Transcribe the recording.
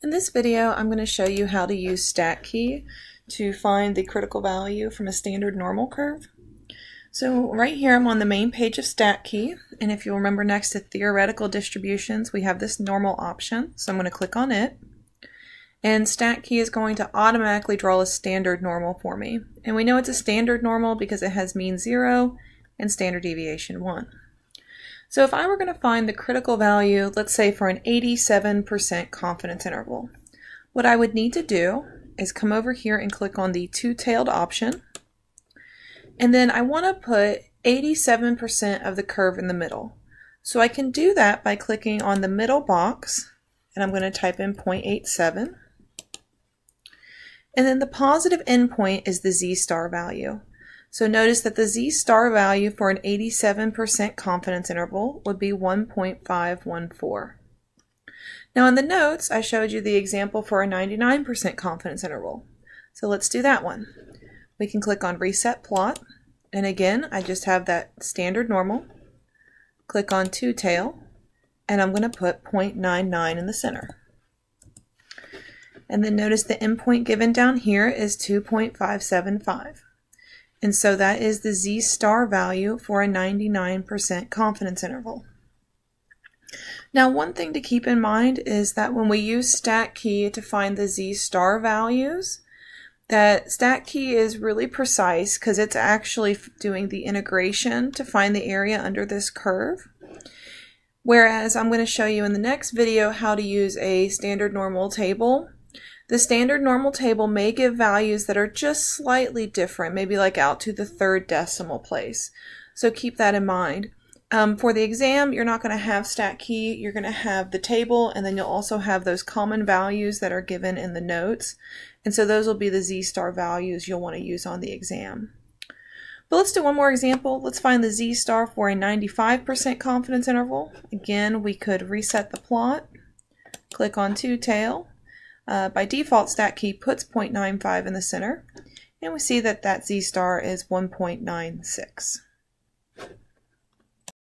In this video, I'm going to show you how to use StatKey to find the critical value from a standard normal curve. So right here I'm on the main page of StatKey, and if you'll remember next to theoretical distributions we have this normal option, so I'm going to click on it. And StatKey is going to automatically draw a standard normal for me. And we know it's a standard normal because it has mean 0 and standard deviation 1. So if I were going to find the critical value, let's say for an 87% confidence interval, what I would need to do is come over here and click on the two-tailed option. And then I want to put 87% of the curve in the middle. So I can do that by clicking on the middle box, and I'm going to type in 0.87. And then the positive endpoint is the ZStar value. So notice that the ZStar value for an 87% confidence interval would be 1.514. Now in the notes, I showed you the example for a 99% confidence interval. So let's do that one. We can click on Reset Plot, and again, I just have that standard normal. Click on Two-Tail, and I'm going to put 0.99 in the center. And then notice the endpoint given down here is 2.575. And so that is the Z-star value for a 99% confidence interval. Now one thing to keep in mind is that when we use StatKey to find the Z-star values, that StatKey is really precise because it's actually doing the integration to find the area under this curve. Whereas I'm going to show you in the next video how to use a standard normal table. The standard normal table may give values that are just slightly different, maybe like out to the third decimal place. So keep that in mind. For the exam, you're not going to have StatKey, you're going to have the table, and then you'll also have those common values that are given in the notes. And so those will be the Z-star values you'll want to use on the exam. But let's do one more example. Let's find the Z-star for a 95% confidence interval. Again, we could reset the plot, click on Two-Tail. By default, StatKey puts 0.95 in the center, and we see that that Z-star is 1.96.